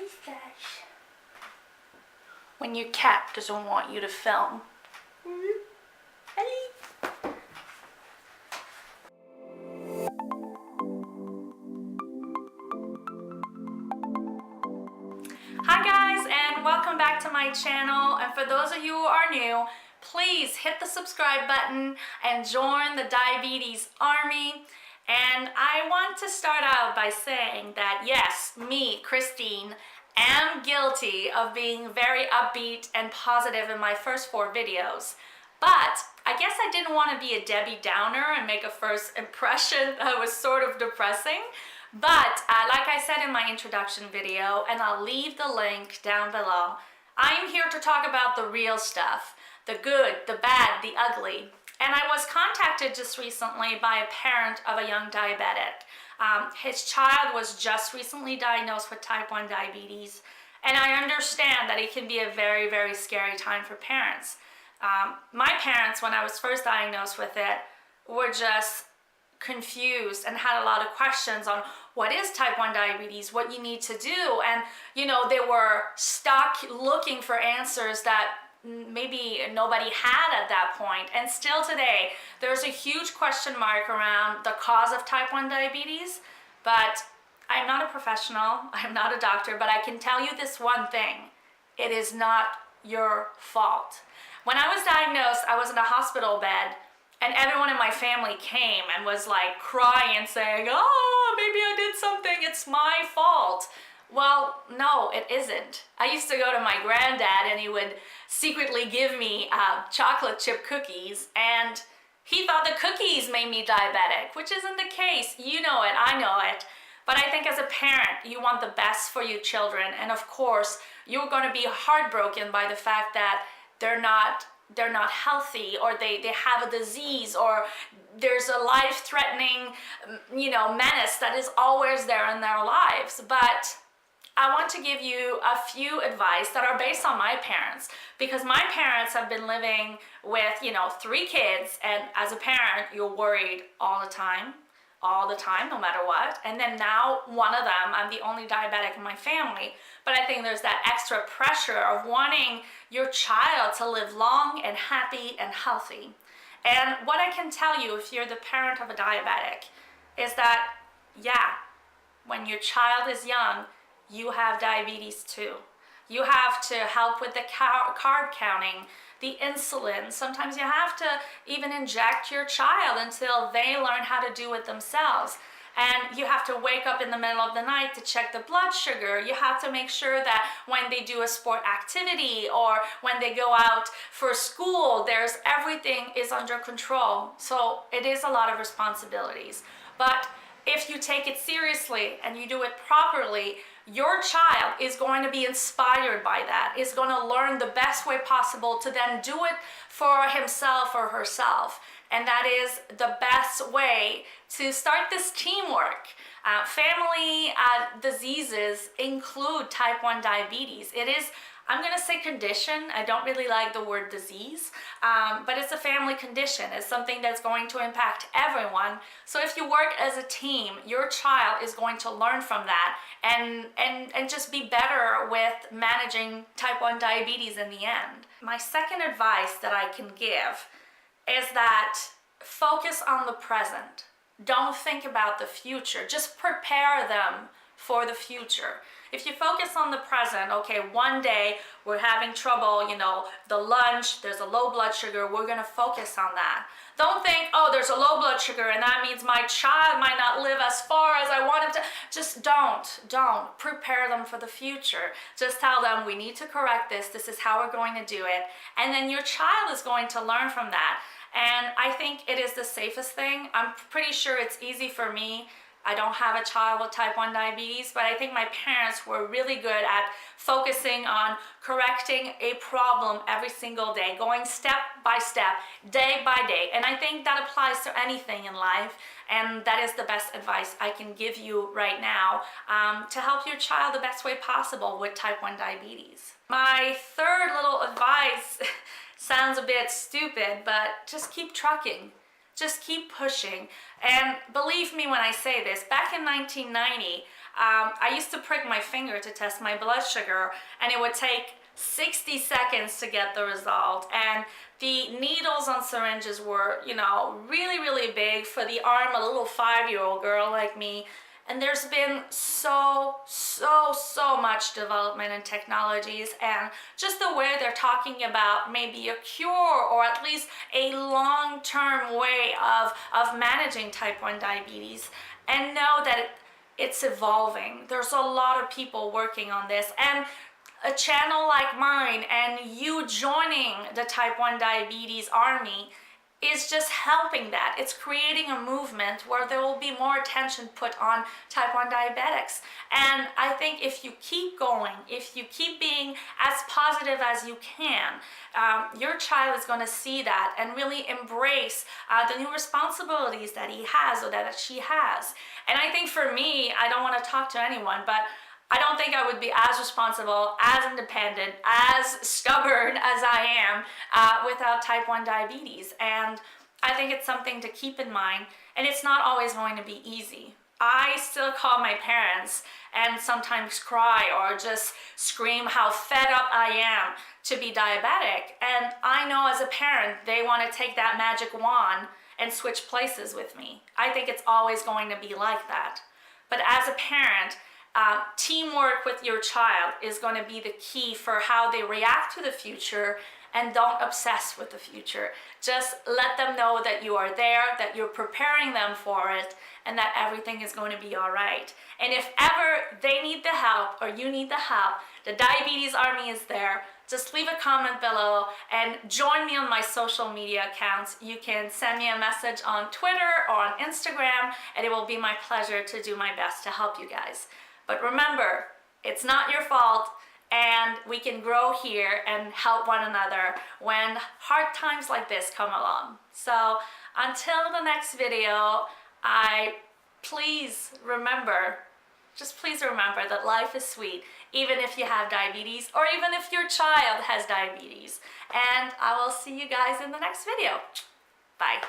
mustache. When your cat doesn't want you to film. Hi guys, and welcome back to my channel. And for those of you who are new, please hit the subscribe button and join the diabetes army. And I want to start out by saying that yes, me, Christine, am guilty of being very upbeat and positive in my first 4 videos. But I guess I didn't want to be a Debbie Downer and make a first impression that was sort of depressing. But like I said in my introduction video, and I'll leave the link down below, I'm here to talk about the real stuff, the good, the bad, the ugly. And I was contacted just recently by a parent of a young diabetic. His child was just recently diagnosed with type 1 diabetes, and I understand that it can be a very, very scary time for parents. My parents, when I was first diagnosed with it, were just confused and had a lot of questions on what is type 1 diabetes, what you need to do, and they were stuck looking for answers that maybe nobody had at that point. And still today there's a huge question mark around the cause of type 1 diabetes. But I'm not a professional, I'm not a doctor, but I can tell you this one thing: it is not your fault. When I was diagnosed, I was in a hospital bed, and everyone in my family came and was like crying and saying, oh, maybe I did something, it's my fault. Well, no, it isn't. I used to go to my granddad and he would secretly give me chocolate chip cookies, and he thought the cookies made me diabetic, which isn't the case. You know it, I know it. But I think as a parent, you want the best for your children. And of course, you're going to be heartbroken by the fact that they're not healthy, or they have a disease, or there's a life-threatening menace that is always there in their lives. But I want to give you a few advice that are based on my parents, because my parents have been living with 3 kids, and as a parent you're worried all the time, no matter what. And then now one of them, I'm the only diabetic in my family, but I think there's that extra pressure of wanting your child to live long and happy and healthy. And what I can tell you, if you're the parent of a diabetic, is that when your child is young, you have diabetes too. You have to help with the carb counting, the insulin. Sometimes you have to even inject your child until they learn how to do it themselves. And you have to wake up in the middle of the night to check the blood sugar. You have to make sure that when they do a sport activity or when they go out for school, everything is under control. So it is a lot of responsibilities. But if you take it seriously and you do it properly, your child is going to be inspired by that, is going to learn the best way possible to then do it for himself or herself. And that is the best way to start this teamwork. Family diseases include type 1 diabetes. It is, I'm going to say condition. I don't really like the word disease, but it's a family condition. It's something that's going to impact everyone. So if you work as a team, your child is going to learn from that and just be better with managing type 1 diabetes in the end. My second advice that I can give is that focus on the present. Don't think about the future. Just prepare them for the future. If you focus on the present, okay, one day we're having trouble, the lunch, there's a low blood sugar, we're gonna focus on that. Don't think, oh, there's a low blood sugar and that means my child might not live as far as I want him to. Just don't. Prepare them for the future. Just tell them, we need to correct this is how we're going to do it. And then your child is going to learn from that. And I think it is the safest thing. I'm pretty sure it's easy for me. I don't have a child with type 1 diabetes, but I think my parents were really good at focusing on correcting a problem every single day, going step by step, day by day. And I think that applies to anything in life. And that is the best advice I can give you right now to help your child the best way possible with type 1 diabetes. My third little advice sounds a bit stupid, but just keep trucking. Just keep pushing. And believe me when I say this, back in 1990, I used to prick my finger to test my blood sugar, and it would take 60 seconds to get the result. And the needles on syringes were, really, really big for the arm of a little 5-year-old girl like me. And there's been so much development in technologies, and just the way they're talking about maybe a cure or at least a long-term way of managing type 1 diabetes, and know that it's evolving. There's a lot of people working on this, and a channel like mine and you joining the type 1 diabetes army is just helping that. It's creating a movement where there will be more attention put on type 1 diabetics. And I think if you keep going, if you keep being as positive as you can, your child is going to see that and really embrace the new responsibilities that he has or that she has. And I think for me, I don't want to talk to anyone, but I don't think I would be as responsible, as independent, as stubborn as I am without type 1 diabetes. And I think it's something to keep in mind, and it's not always going to be easy. I still call my parents and sometimes cry or just scream how fed up I am to be diabetic. And I know as a parent, they want to take that magic wand and switch places with me. I think it's always going to be like that. But as a parent, teamwork with your child is going to be the key for how they react to the future, and don't obsess with the future. Just let them know that you are there, that you're preparing them for it, and that everything is going to be all right. And if ever they need the help or you need the help, the Diabetes Army is there. Just leave a comment below and join me on my social media accounts. You can send me a message on Twitter or on Instagram, and it will be my pleasure to do my best to help you guys. But remember, it's not your fault, and we can grow here and help one another when hard times like this come along. So until the next video, please remember that life is sweet, even if you have diabetes or even if your child has diabetes. And I will see you guys in the next video. Bye.